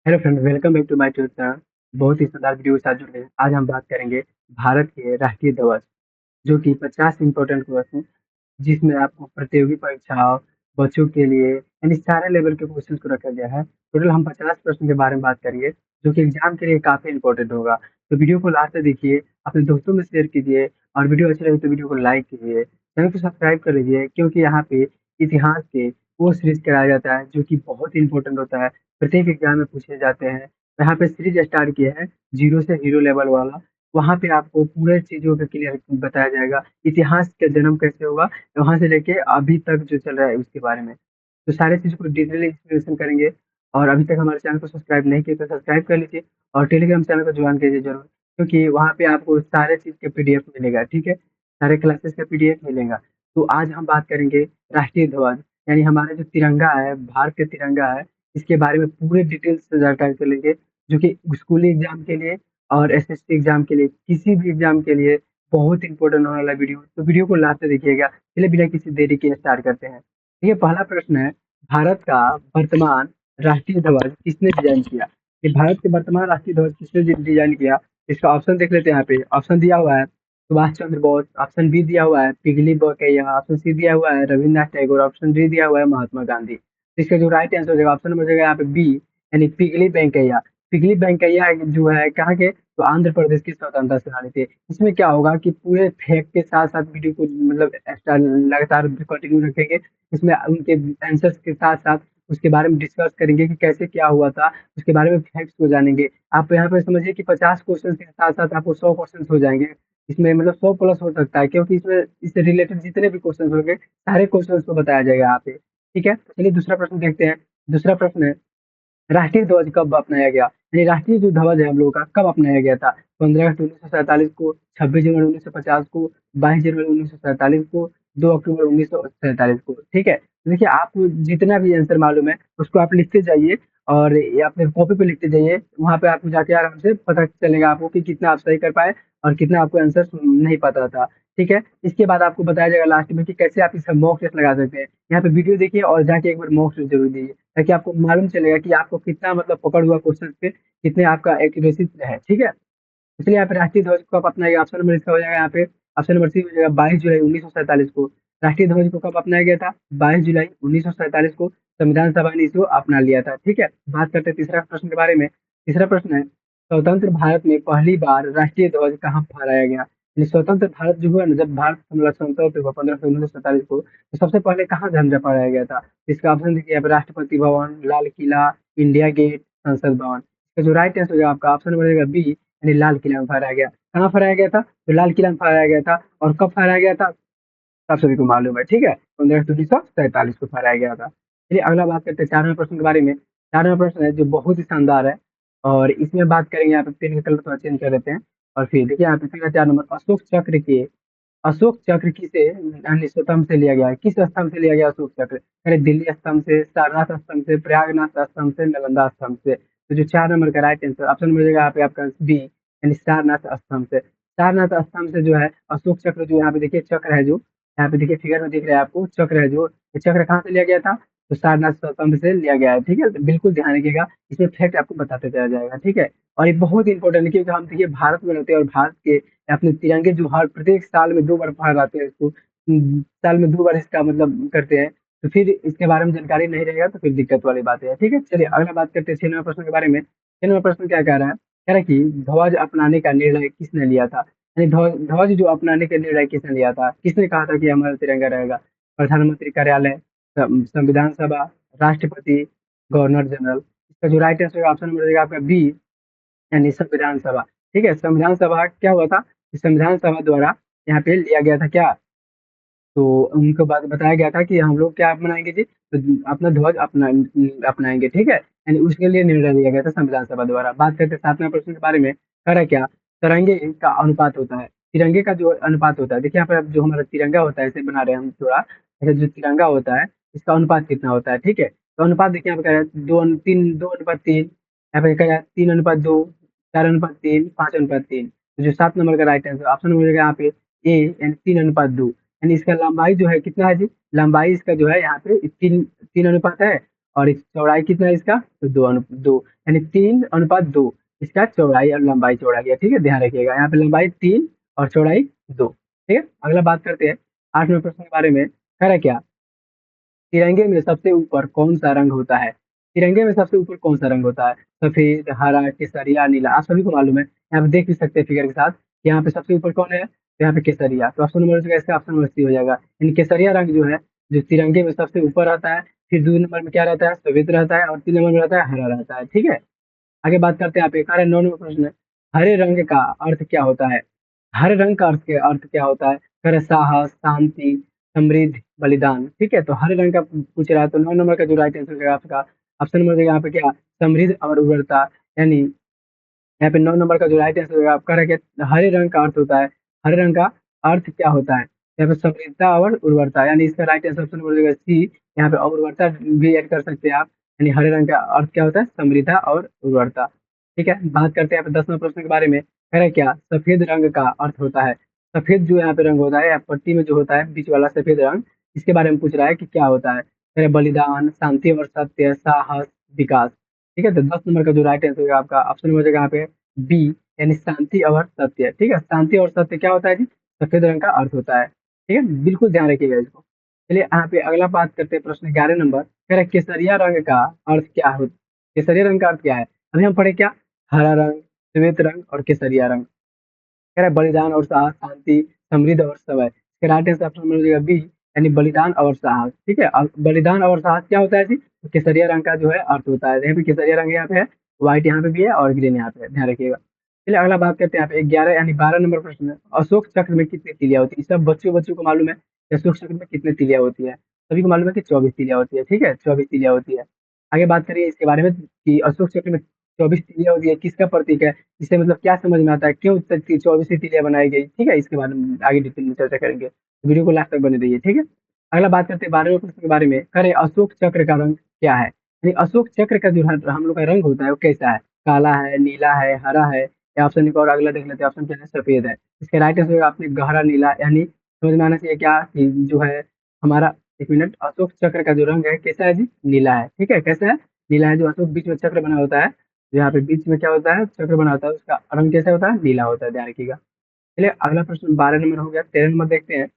Hello friend, welcome back to my tube channel. बहुत ही शानदार वीडियो के साथ जुड़ गए। आज हम बात करेंगे भारत के राष्ट्रीय ध्वज, जो कि 50 इंपॉर्टेंट क्वेश्चन, जिसमें आपको प्रतियोगी परीक्षाओं, बच्चों के लिए यानी सारे लेवल के क्वेश्चन को रखा गया है। टोटल हम 50 प्रश्न के बारे में बात करेंगे, जो कि एग्जाम के लिए काफी इंपॉर्टेंट होगा। तो वीडियो को लास्ट तक देखिए, अपने दोस्तों में शेयर कीजिए, और वीडियो अच्छी लगे तो वीडियो को लाइक कीजिए, चैनल को सब्सक्राइब कर लीजिए, क्योंकि यहाँ पे इतिहास के वो सीरीज कराया जाता है जो कि बहुत इंपॉर्टेंट होता है। प्रत्येक एग्जाम में पूछे जाते हैं। यहाँ पे सीरीज स्टार्ट किया है जीरो से हीरो लेवल वाला। वहाँ पे आपको पूरे चीजों का क्लियर बताया जाएगा। इतिहास का जन्म कैसे हुआ, वहां से लेके अभी तक जो चल रहा है उसके बारे में। तो सारे चीज को डिटेल एक्सप्लेनेशन करेंगे। और अभी तक हमारे चैनल को सब्सक्राइब नहीं किया तो सब्सक्राइब कर लीजिए, और टेलीग्राम चैनल को ज्वाइन कीजिए जरूर, क्योंकि वहाँ पे आपको सारे चीज के पीडीएफ मिलेगा। ठीक है, सारे क्लासेस का पीडीएफ मिलेगा। तो आज हम बात करेंगे राष्ट्रीय ध्वज, यानी हमारा जो तिरंगा है, भारत का तिरंगा है, इसके बारे में पूरे डिटेल्स से जानकारी कर लेंगे, जो कि स्कूली एग्जाम के लिए और एसएससी एग्जाम के लिए, किसी भी एग्जाम के लिए बहुत इंपॉर्टेंट होने वाला वीडियो। तो वीडियो को लास्ट तक देखिएगा। चलिए बिना किसी देरी के स्टार्ट करते हैं। ठीक है, पहला प्रश्न है, भारत का वर्तमान राष्ट्रीय ध्वज किसने डिजाइन किया? ये भारत के वर्तमान राष्ट्रीय ध्वज किसने डिजाइन किया? इसका ऑप्शन देख लेते हैं। यहाँ पे ऑप्शन दिया हुआ है सुभाष चंद्र बोस, ऑप्शन बी दिया हुआ है पिगली बकेया, ऑप्शन सी दिया हुआ है रविन्द्रनाथ टैगोर, ऑप्शन डी दिया हुआ है महात्मा गांधी। तो इसका जो राइट आंसर हो जाएगा, ऑप्शन नंबर हो जाएगा यहाँ पे बी, यानी पिगली वेंकैया। पिगली वेंकैया जो है कहाँ के, तो आंध्र प्रदेश के स्वतंत्रता सेनानी थे। इसमें क्या होगा कि पूरे फैक्ट के साथ साथ वीडियो को मतलब एक्स्ट्रा लगातार कंटिन्यू रखेंगे। इसमें उनके आंसर्स के साथ साथ उसके बारे में डिस्कस करेंगे कि कैसे क्या हुआ था, उसके बारे में फैक्ट्स को जानेंगे। आप यहाँ पे समझिए कि 50 क्वेश्चन के साथ साथ आपको 100 क्वेश्चन हो जाएंगे। इसमें मतलब 100 प्लस हो सकता है, क्योंकि इसमें इससे रिलेटेड जितने भी क्वेश्चन होंगे सारे क्वेश्चन को बताया जाएगा यहाँ पे। ठीक है, तो चलिए दूसरा प्रश्न देखते हैं। दूसरा प्रश्न है, राष्ट्रीय ध्वज कब अपनाया गया? यानी राष्ट्रीय जो ध्वज है हम लोगों का, कब अपनाया गया था? 15 अगस्त 1947 को, 26 जनवरी 1950 को, 22 जनवरी 1947 को, 2 अक्टूबर 1947 को। ठीक है, तो देखिए आपको जितना भी आंसर मालूम है उसको आप लिखते जाइए, और ये अपने कॉपी पे लिखते जाइए। वहां पे आपको जाके आराम से पता चलेगा आपको कि कितना आप सही कर पाए और कितना आपको आंसर नहीं पता था। ठीक है, इसके बाद आपको बताया जाएगा लास्ट में कि कैसे आप इसका मॉक टेस्ट लगा सकते हैं। यहाँ पे वीडियो देखिए और जाके एक बार मॉक टेस्ट जरूर दीजिए, ताकि आपको मालूम चलेगा कि आपको कितना मतलब पकड़ हुआ क्वेश्चन पे, कितने आपका एक्यूरेसी है। ठीक है, इसलिए यहाँ पे राष्ट्रीय ध्वज को कब अपनाया? ऑप्शन नंबर इसका हो जाएगा यहाँ पे, ऑप्शन नंबर सी हो जाएगा 22 जुलाई 1947 को। राष्ट्रीय ध्वज को कब अपनाया गया था? 22 जुलाई 1947 को संविधान सभा ने इसको अपना लिया था। ठीक है, बात करते हैं तीसरा प्रश्न के बारे में। तीसरा प्रश्न है, स्वतंत्र भारत में पहली बार राष्ट्रीय ध्वज कहाँ फहराया गया? यानी स्वतंत्र भारत जो हुआ ना, जब भारत मतलब स्वतंत्र हुआ 15 अगस्त 1947 को, तो सबसे पहले कहाँ झंडा फहराया गया था? इसका ऑप्शन देखिए यहाँ पे, राष्ट्रपति भवन, लाल किला, इंडिया गेट, संसद भवन। इसका जो राइट आंसर होगा आपका ऑप्शन नंबर बी, यानी लाल किला में फहराया गया। कहाँ फहराया गया था? तो लाल किला में फहराया गया था। और कब फहराया गया था? आप सभी को मालूम है। ठीक है, 15 अगस्त 1947 को फहराया गया था। चलिए अगला बात करते हैं चारवें प्रश्न के बारे में। चारवें प्रश्न है जो बहुत ही शानदार है, और इसमें बात करेंगे, यहाँ पे पेन का कलर थोड़ा चेंज कर देते हैं। और फिर देखिए यहाँ पे 4 नंबर, अशोक चक्र किसे यानी स्तंभ से लिया गया है? किस स्तंभ से लिया गया अशोक चक्र? अरे दिल्ली स्तंभ से, सारनाथ स्तंभ से, प्रयागराज स्तंभ से, नालंदा स्तंभ से। तो जो 4 नंबर का राइट आंसर ऑप्शन मिलेगा यहाँ पे आपका बी, यानी सारनाथ स्तंभ से। सारनाथ स्तंभ से जो है अशोक चक्र, जो यहाँ पे देखिए चक्र है, जो यहाँ पे देखिए फिगर में दिख रहा है आपको, चक्र है जो, ये चक्र कहाँ से लिया गया था? तो सारनाथ स्तंभ से लिया गया है। ठीक है, तो बिल्कुल ध्यान रखिएगा, इसमें फैक्ट आपको बताते चला जाएगा। ठीक है, और ये बहुत इंपॉर्टेंट है, क्योंकि हम देखिए भारत में रहते हैं, और भारत के अपने तिरंगे जो हर प्रत्येक साल में 2 बार फहराते हैं इसको, साल में 2 बार इसका मतलब करते हैं। तो फिर इसके बारे में जानकारी नहीं रहेगा तो फिर दिक्कत वाली बात है। ठीक है, चलिए अगला बात करते हैं 6वें प्रश्न के बारे में। 6वां प्रश्न क्या कह रहा है? कह रहा है कि ध्वज अपनाने का निर्णय किसने लिया था? यानी ध्वज ध्वज जो अपनाने का निर्णय किसने लिया था? किसने कहा था कि हमारा तिरंगा रहेगा? प्रधानमंत्री कार्यालय, संविधान सभा, राष्ट्रपति, गवर्नर जनरल। इसका जो राइट आंसर ऑप्शन नंबर रहेगा आपका बी, यानी संविधान सभा। ठीक है, संविधान सभा क्या हुआ था कि संविधान सभा द्वारा यहाँ पे लिया गया था क्या, तो उनको बात बताया गया था कि हम लोग क्या अपनाएंगे जी, तो अपना ध्वज अपनाएंगे। ठीक है, यानी उसके लिए निर्णय लिया गया था संविधान सभा द्वारा। बात करते हैं 7वें प्रश्न के बारे में। कह रहा है क्या, तिरंगे का अनुपात होता है? तिरंगे का जो अनुपात होता है, देखिए यहाँ पर जो हमारा तिरंगा होता है, इसे बना रहे हैं हम थोड़ा, ऐसे जो तिरंगा होता है इसका अनुपात कितना होता है? ठीक है, तो अनुपात देखिए यहाँ पे कह रहा है 2:3, यहाँ पे कह रहा है 3:2, 4:3, 5:3। तो जो 7 नंबर का राइट आंसर ऑप्शन हो जाएगा यहाँ पे ए, यानी 3:2। यानी इसका लंबाई जो है कितना है जी, लंबाई इसका जो है यहाँ पे तीन तीन अनुपात है, और इस चौड़ाई कितना है इसका, तो 2:2, यानी 3:2 इसका चौड़ाई और लंबाई जोड़ा गया। ठीक है, ध्यान रखिएगा यहाँ पे लंबाई 3 और चौड़ाई 2। ठीक है, अगला बात करते हैं 8वें प्रश्न के बारे में। कह रहा है क्या, तिरंगे में सबसे ऊपर कौन सा रंग होता है। तिरंगे में सबसे ऊपर कौन सा रंग होता है, सफेद, हरा, केसरिया, नीला। आप सभी को मालूम है, यहाँ पे देख भी सकते हैं फिगर के साथ कि यहाँ पे सबसे ऊपर कौन है, तो यहाँ पे केसरिया। तो ऑप्शन नंबर हो जाएगा इसका, ऑप्शन नंबर सी हो जाएगा। यानी केसरिया रंग जो है, जो तिरंगे में सबसे ऊपर रहता है। फिर 2 नंबर में क्या रहता है, सफेद रहता है, और 3 नंबर में रहता है हरा रहता है। ठीक है, आगे बात करते हैं। आप एक 9 नंबर प्रश्न, हरे रंग का अर्थ क्या होता है। हरे रंग का अर्थ क्या होता है, कह रहे साहस, शांति, समृद्धि, बलिदान। ठीक है, तो हरे रंग का पूछ रहा है, तो 9 नंबर का जो राइट आंसर होगा आपका ऑप्शन नंबर यहाँ पे क्या, समृद्धि और उर्वरता। यानी यहाँ पे 9 नंबर का जो राइट आंसर होगा आपका रहा कि हरे रंग का अर्थ होता है, हरे रंग का अर्थ क्या होता है, यहाँ पे समृद्धता और उर्वरता। यानी इसका राइट आंसर ऑप्शन नंबर हो जाएगा सी। यहाँ पे और उर्वरता भी ऐड कर सकते हैं आप। यानी हरे रंग का अर्थ क्या होता है, समृद्धता और उर्वरता। ठीक है, बात करते हैं यहाँ पे 10वें प्रश्न के बारे में। कह रहे क्या, सफेद रंग का अर्थ होता है। सफेद जो यहाँ पे रंग होता है, या पट्टी में जो होता है बीच वाला सफेद रंग, इसके बारे में पूछ रहा है कि क्या होता है। कह रहे बलिदान, शांति और सत्य, साहस, विकास। ठीक है, तो 10 नंबर का जो राइट आंसर होगा आपका ऑप्शन हो जाएगा यहाँ पे बी, यानी शांति और सत्य। ठीक है, शांति और सत्य क्या होता है जी, सफेद रंग का अर्थ होता है। ठीक है, बिल्कुल ध्यान रखिएगा इसको। चलिए यहाँ पे अगला बात करते हैं, प्रश्न 11 नंबर। कह रहे केसरिया रंग का अर्थ क्या हो, केसरिया रंग का अर्थ क्या है। अभी हम पढ़े क्या, हरा रंग, श्वेत रंग और केसरिया रंग। कह रहा है बलिदान और साहस, शांति, समृद्ध और समय। इसके राइट आंसर ऑप्शन मिल जाएगा बी, यानी बलिदान और साहस। ठीक है, अब बलिदान और साहस क्या होता है जी, तो केसरिया रंग का जो है अर्थ होता है। यहाँ पे केसरिया रंग यहाँ पे है, व्हाइट यहाँ पे भी है और ग्रीन यहाँ पे है, ध्यान रखिएगा। चलिए अगला बात करते हैं यहाँ पे 11 यानी 12 नंबर प्रश्न है। अशोक चक्र में कितनी तीलियां होती है, सब बच्चों बच्चों को मालूम है कि अशोक चक्र में कितनी तीलियां होती है। सभी को मालूम है कि 24 तीलियां होती है। ठीक है, 24 तीलियां होती है। आगे बात करिए इसके बारे में कि अशोक चक्र में 24 तीलियां होती है, किसका प्रतीक है। इससे मतलब क्या समझ में आता है, क्यों 24 तीलियां बनाई गई। ठीक है, इसके बारे में आगे डिटेल में चर्चा करेंगे, तो वीडियो को लास्ट तक बने रहिए। ठीक है, अगला बात करते हैं 12वें प्रश्न के बारे में। करें अशोक चक्र का रंग क्या है, यानी अशोक चक्र का जो हम लोग का रंग होता है वो कैसा है, काला है, नीला है, हरा है, या ऑप्शन एक और अगला देख लेते हैं, ऑप्शन क्या है, सफेद है। इसके राइट आंसर आपने गहरा नीला, यानी समझ में आना चाहिए क्या कि जो है हमारा, एक मिनट, अशोक चक्र का जो रंग है कैसा है जी, नीला है। ठीक है, कैसा है, नीला है। जो अशोक बीच में चक्र बना होता है, जो यहाँ पे बीच में क्या होता है, चक्र बना होता है, उसका रंग कैसा होता है, नीला होता है, ध्यान रखिएगा। चलिए अगला प्रश्न 12 नंबर हो गया, 13 नंबर देखते हैं।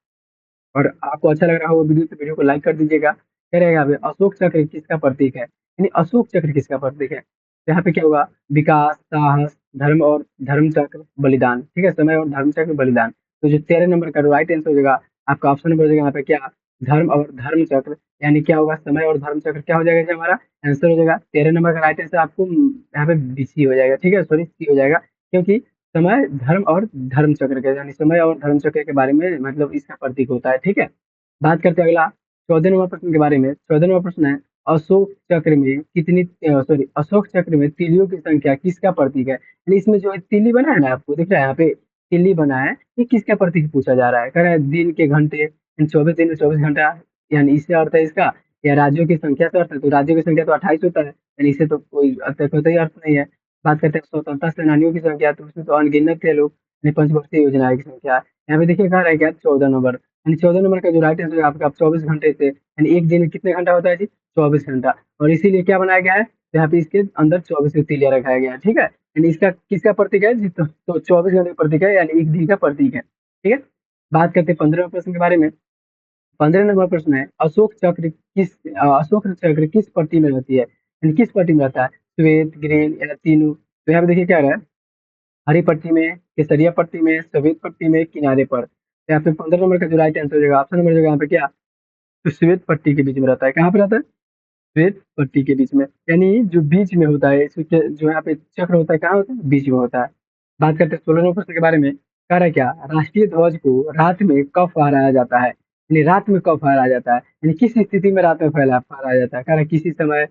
और आपको अच्छा लग रहा होगा वीडियो, तो वीडियो को लाइक कर दीजिएगा। क्या रहेगा यहाँ पे, अशोक चक्र किसका प्रतीक है, यानी अशोक चक्र किसका प्रतीक है। तो यहाँ पे क्या होगा, विकास, साहस, धर्म और धर्म चक्र, बलिदान। ठीक है, समय और धर्म चक्र, बलिदान। तो जो 13 नंबर का राइट आंसर हो जाएगा आपका ऑप्शन नंबर हो जाएगा यहाँ पे क्या, धर्म और धर्म चक्र। यानी क्या होगा, समय और धर्म चक्र क्या हो जाएगा जी, हमारा आंसर हो जाएगा 13 नंबर का राइट आंसर आपको यहाँ पे बीसी हो जाएगा। ठीक है, सॉरी सी हो जाएगा, क्योंकि समय, धर्म और धर्म चक्र के, यानी समय और धर्म चक्र के बारे में मतलब इसका प्रतीक होता है। ठीक है, बात करते हैं अगला 14 नंबर प्रश्न के बारे में। 14 नंबर प्रश्न है, अशोक चक्र में कितनी, सॉरी, अशोक चक्र में तीलियों की संख्या किसका प्रतीक है। यानी इसमें जो है तीली बना है ना, आपको दिख रहा है यहाँ पे तीली बना है, ये किसका प्रतीक पूछा जा रहा है। कह रहा है दिन के घंटे, 24 दिन में 24 घंटा, यानी इससे अर्थ है इसका, या राज्यों की संख्या से अर्थ है, तो राज्यों की संख्या तो 28 होता है, यानी इससे तो कोई कोई अर्थ नहीं है। बात करते हैं स्वतंत्रता सेनानियों की संख्या, तो उसमें तो अनगिनत थे लोग, यानी पंचवर्षीय योजना की संख्या। यहाँ पे देखिए कहा रहा है क्या, 14 नंबर, यानी 14 नंबर का जो राइट आंसर है आपका 24 घंटे से, यानी एक दिन में कितने घंटा होता है जी, 24 घंटा। और इसीलिए क्या बनाया गया है, तो यहाँ पे इसके अंदर 24 तीलियां रखाया गया है। ठीक है, यानी इसका किसका प्रतीक है जी, तो 24 घंटे का प्रतीक है, यानी एक दिन का प्रतीक है। ठीक है, बात करते हैं 15वें प्रश्न के बारे में। 15 नंबर प्रश्न है, अशोक चक्र किस पट्टी में रहती है, यानी किस पट्टी में रहता है, श्वेत, ग्रीन या तीनों। तो यहाँ पे देखिए क्या रहा है, हरी पट्टी में, केसरिया पट्टी में, सफेद पट्टी में, किनारे पर। तो यहाँ पे 15 नंबर का जो राइट आंसर हो जाएगा, ऑप्शन नंबर हो जाएगा यहाँ पे क्या, तो श्वेत पट्टी के बीच में रहता है। कहाँ पे रहता है, श्वेत पट्टी के बीच में, यानी जो बीच में होता है इसके, जो यहाँ पे चक्र होता है कहाँ होता है, बीच में होता है। बात करते हैं 16 नंबर प्रश्न के बारे में। कह रहा है क्या, राष्ट्रीय ध्वज को रात में कब फहराया जाता है, यानी रात में कब फहराया जाता है, यानी किस स्थिति में रात में फहराया जाता है। कह रहा है किसी समय,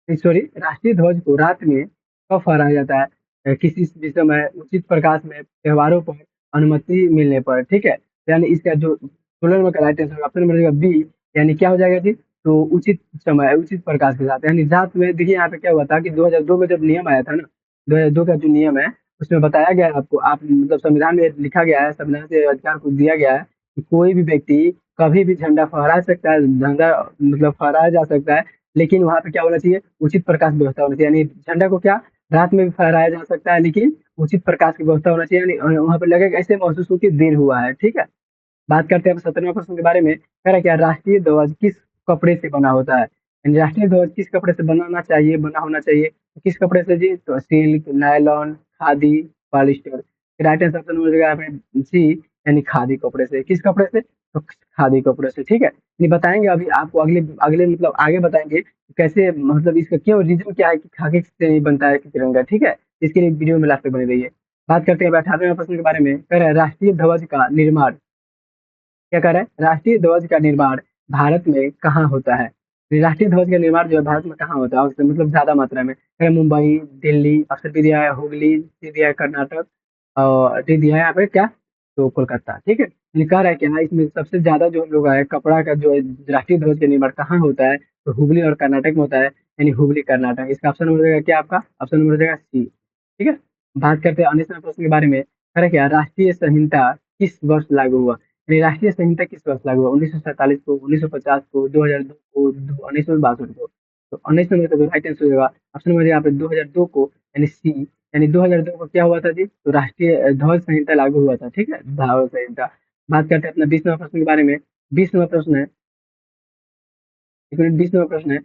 सॉरी, राष्ट्रीय ध्वज को रात में कब फहराया जाता है, किसी भी समय, उचित प्रकाश में, त्योहारों पर, अनुमति मिलने पर। ठीक है, तो यानी इसका जो 16 नंबर का right answer option number B, यानी क्या हो जाएगा जी, तो उचित समय, उचित प्रकाश के साथ, यानी रात में। देखिए यहाँ पे क्या हुआ था कि 2002 में जब नियम आया था ना, 2002 का जो नियम है, उसमें बताया गया है आपको, आप मतलब संविधान में लिखा गया है, संविधान से अधिकार को दिया गया है कि कोई भी व्यक्ति कभी भी झंडा फहरा सकता है, झंडा मतलब फहराया जा सकता है, लेकिन वहाँ पे क्या होना चाहिए, उचित प्रकाश व्यवस्था होनी चाहिए, यानी झंडा को क्या रात में भी फहराया जा सकता है, लेकिन उचित प्रकाश की व्यवस्था होना चाहिए, यानी वहाँ पे लगेगा ऐसे महसूस हो कि दिन हुआ है, ठीक है। बात करते हैं अब 17वें प्रश्न के बारे में, कह रहा है क्या राष्ट्रीय ध्वज किस कपड़े से बना होता है, यानी राष्ट्रीय ध्वज किस कपड़े से बनाना चाहिए, बना होना चाहिए, तो किस कपड़े से जी, तो silk, nylon, khadi, polyester. Right answer option हो जाएगा आपने सी, यानी खादी कपड़े से। किस कपड़े से, तो खादी कपड़े से, ठीक है। ये बताएंगे अभी आपको, अगले अगले मतलब आगे बताएंगे कैसे, मतलब इसका क्यों रीजन क्या है कि खाकी से नहीं बनता है कि तिरंगा, ठीक है। इसके लिए वीडियो में लास्ट तक बने रहिए। बात करते हैं 18वें प्रश्न के बारे में, कह रहा है राष्ट्रीय ध्वज का निर्माण, क्या कर रहा है, राष्ट्रीय ध्वज का निर्माण भारत में कहाँ होता है। ये राष्ट्रीय ध्वज का निर्माण जो है भारत में कहाँ होता है, उससे मतलब ज्यादा मात्रा में, है मुंबई, दिल्ली, अक्सर भी दिया है हुगली, डी दिया है कर्नाटक, और डी दिया है यहाँ पे क्या, तो कोलकाता, ठीक है। ये कह रहा है कि हाँ इसमें सबसे ज्यादा जो हम लोग है कपड़ा का जो है राष्ट्रीय ध्वज का निर्माण कहाँ होता है, तो हुगली और कर्नाटक में होता है, यानी हुगली कर्नाटक। इसका ऑप्शन नंबर हो जाएगा क्या आपका, ऑप्शन नंबर हो जाएगा सी, ठीक है। बात करते हैं 19वें प्रश्न के बारे में, कह रहा है क्या राष्ट्रीय संहिता किस वर्ष लागू हुआ, ये राष्ट्रीय संहिता किस वर्ष लागू हुआ, 1947 को, 1950 को, 2002 को, 1962 को। तो 19 नंबर का जो राइट आंसर होगा ऑप्शन नंबर यहाँ पे 2002 को, यानी सी, यानी 2002 को क्या हुआ था जी, तो राष्ट्रीय ध्वज संहिता लागू हुआ था, ठीक है, ध्वज संहिता। बात करते हैं अपना 20वें प्रश्न के बारे में। 20वां प्रश्न है, एक मिनट, 20वां प्रश्न है,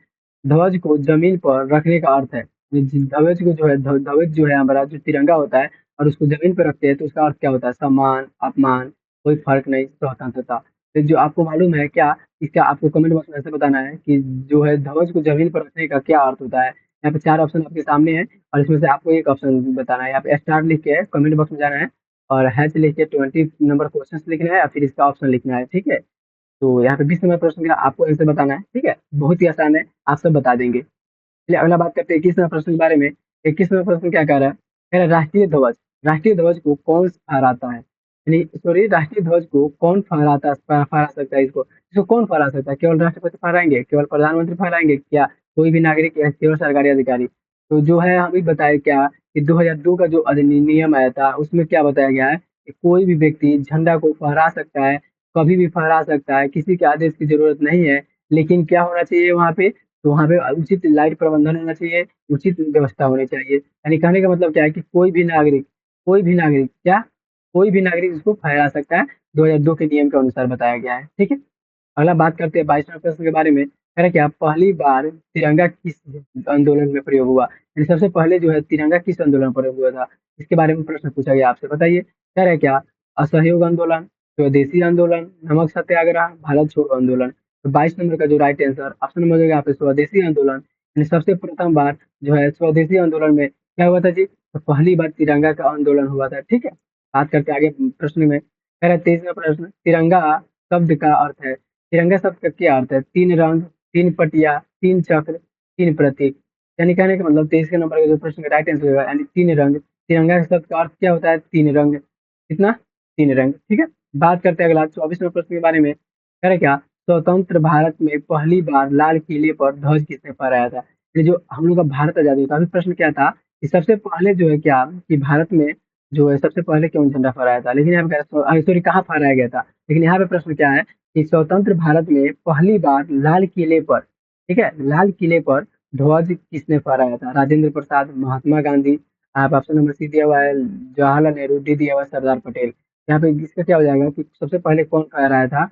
ध्वज को जमीन पर रखने का अर्थ है, ध्वज को जो है ध्वज जो है हमारा जो तिरंगा होता है, और उसको जमीन पर रखते हैं तो उसका अर्थ क्या होता है, सम्मान, अपमान, कोई फर्क नहीं, स्वतंत्रता। तो जो आपको मालूम है क्या, इसका आपको कमेंट बॉक्स में ऐसे बताना है कि जो है ध्वज को जमीन पर रखने का क्या अर्थ होता है। यहाँ पे 4 ऑप्शन आपके सामने है, और इसमें से आपको एक ऑप्शन बताना है। यहाँ पे स्टार लिख के कमेंट बॉक्स में जाना है, और हैच लिख के 20 नंबर क्वेश्चन लिखना है, या फिर इसका ऑप्शन लिखना है, ठीक है। तो यहाँ पे 20 नंबर प्रश्न का आपको आंसर बताना है, ठीक है, बहुत ही आसान है, आप सब बता देंगे। चलिए अगला बात करते हैं 21वें प्रश्न के बारे में। 21वां प्रश्न क्या कह रहा है, कह रहा है राष्ट्रीय ध्वज, राष्ट्रीय ध्वज को कौन फहराता है, यानी सॉरी राष्ट्रीय ध्वज को कौन फहराता, फहरा सकता है इसको, इसको कौन फहरा सकता है, केवल राष्ट्रपति फहराएंगे, केवल प्रधानमंत्री फहराएंगे, क्या कोई भी नागरिक या केवल सरकारी अधिकारी। तो जो है हमें बताया क्या कि 2002 का जो अधिनियम आया था उसमें क्या बताया गया है कि कोई भी व्यक्ति झंडा को फहरा सकता है, कभी भी फहरा सकता है, किसी के आदेश की जरूरत नहीं है। लेकिन क्या होना चाहिए वहाँ पे, तो वहाँ पे उचित लाइट प्रबंधन होना चाहिए, उचित व्यवस्था होनी चाहिए। यानी कहने का मतलब क्या है कि कोई भी नागरिक क्या, कोई भी नागरिक इसको फहरा सकता है, 2002 के नियम के अनुसार बताया गया है, ठीक है। अगला बात करते हैं 22वें प्रश्न के बारे में, कह रहा है कि आप पहली बार तिरंगा किस आंदोलन में प्रयोग हुआ, यानी सबसे पहले जो है तिरंगा किस आंदोलन में प्रयोग हुआ था, इसके बारे में प्रश्न पूछा गया आपसे, बताइए। कह रहा है क्या, असहयोग आंदोलन, स्वदेशी आंदोलन, नमक सत्याग्रह, भारत छोड़ो आंदोलन। तो 22 नंबर का जो राइट आंसर ऑप्शन नंबर हो जाएगा यहाँ पे स्वदेशी आंदोलन, यानी सबसे प्रथम बार जो है स्वदेशी आंदोलन में क्या हुआ था जी, तो पहली बार तिरंगा का आंदोलन हुआ था, ठीक है। बात करते हैं आगे प्रश्न में, कह रहा है 23वां प्रश्न, तिरंगा शब्द का अर्थ है, तिरंगा शब्द का क्या अर्थ है, तीन रंग, तीन पटिया, तीन चक्र, तीन प्रतीक। यानी कहने का मतलब 23 के नंबर का जो प्रश्न का राइट आंसर होगा, यानी तीन रंग, तिरंगा के शब्द का अर्थ क्या होता है, तीन रंग, कितना, तीन रंग, ठीक है। बात करते हैं अगला 24वें प्रश्न के बारे में, कह रहे क्या, स्वतंत्र भारत में पहली बार लाल किले पर ध्वज किसने फहराया था, ये जो हम लोग का भारत आजादी हुआ था, अभी प्रश्न क्या था कि सबसे पहले जो है क्या कि भारत में जो है सबसे पहले क्यों झंडा फहराया था, लेकिन यहाँ पे सॉरी कहाँ फहराया गया था, लेकिन यहाँ पे प्रश्न क्या है कि स्वतंत्र भारत में पहली बार लाल किले पर, ठीक है, लाल किले पर ध्वज किसने फहराया था, राजेंद्र प्रसाद, महात्मा गांधी, आप ऑप्शन नंबर सी दिया हुआ है जवाहरलाल नेहरू, डी दिया हुआ है सरदार पटेल। यहाँ पे इसका क्या हो जाएगा कि सबसे पहले कौन फहराया था,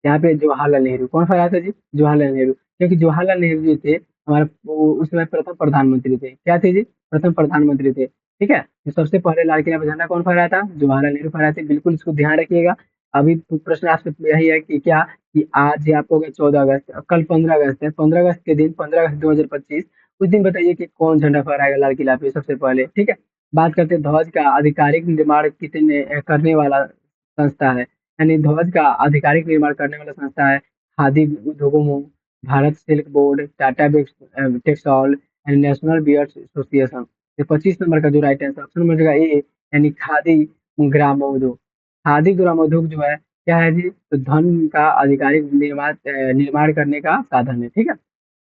यहाँ पे जवाहरलाल नेहरू, कौन फहराया था जी, जवाहरलाल नेहरू, क्योंकि जवाहरलाल नेहरू जी थे हमारे उस समय प्रथम प्रधानमंत्री थे, क्या थे जी, प्रथम प्रधानमंत्री थे, ठीक है। तो सबसे पहले लाल किला पर झंडा कौन फहराया था, जवाहरलाल नेहरू फहराए थे, बिल्कुल इसको ध्यान रखिएगा। अभी प्रश्न आपसे यही है कि क्या कि आज आपको 14 अगस्त, कल 15 अगस्त है, 15 अगस्त के दिन, 15 अगस्त 2025, उस दिन बताइए कि कौन झंडा फहराएगा लाल किला पे सबसे पहले, ठीक है। बात करते हैं ध्वज का आधिकारिक निर्माण कितने करने वाला संस्था है, यानी ध्वज का आधिकारिक निर्माण करने वाला संस्था है खादी उद्योगों, Bharat silk board, Tata textile and national bears association. ये 25 नंबर का जो राइट आंसर ऑप्शन नंबर जगह ए, यानी खादी ग्रामोद्योग। खादी ग्रामोद्योग जो है क्या है जी, तो धन का आधिकारिक निर्माण करने का साधन है, ठीक है।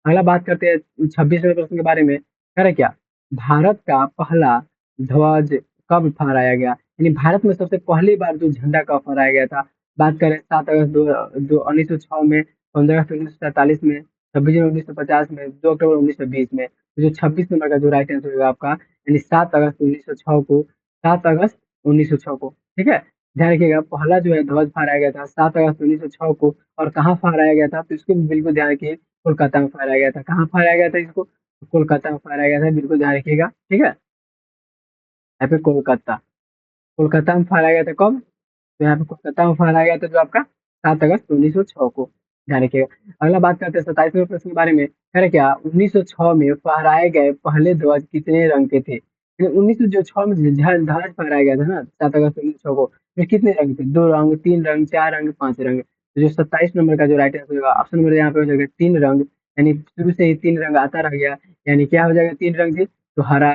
अगला बात करते हैं 26वें प्रश्न के बारे में, कह रहे क्या भारत का पहला ध्वज कब फहराया गया, यानी भारत में सबसे पहली बार जो झंडा कब फहराया गया था। बात करें 7 अगस्त दो 1906 में, 15 अगस्त 1947 में, 26 जनवरी 1950 में, 2 अक्टूबर 1920 में। तो जो 26 नंबर का जो राइट आंसर होगा आपका, यानी 7 अगस्त 1906 को, 7 अगस्त 1906 को, ठीक है। ध्यान रखिएगा, पहला जो है ध्वज फहराया गया था 7 अगस्त 1906 को, और कहाँ फहराया गया था, तो इसको भी बिल्कुल ध्यान रखिए, कोलकाता में फहराया गया था। कहाँ फहराया गया था इसको? कोलकाता में फहराया गया था, बिल्कुल ध्यान रखिएगा, ठीक है। यहाँ पे कोलकाता, कोलकाता में फहराया गया था कब? तो यहाँ पे कोलकाता में फहराया गया था जो आपका 7 अगस्त 1906 को, ध्यान रखिएगा। अगला बात करते हैं 27वें प्रश्न के बारे में। कह रहे क्या, 1906 में फहराए गए पहले ध्वज कितने रंग के थे? यानी 1906 में ध्वज फहराया गया था ना 7 अगस्त 1906 को, में कितने रंग थे? 2 रंग, 3 रंग, 4 रंग, 5 रंग। तो जो 27 नंबर का जो राइट आंसर होगा, ऑप्शन नंबर यहाँ पे हो जाएगा 3 रंग। यानी शुरू से ही 3 रंग आता रह गया, यानी क्या हो जाएगा 3 रंग जी? तो हरा,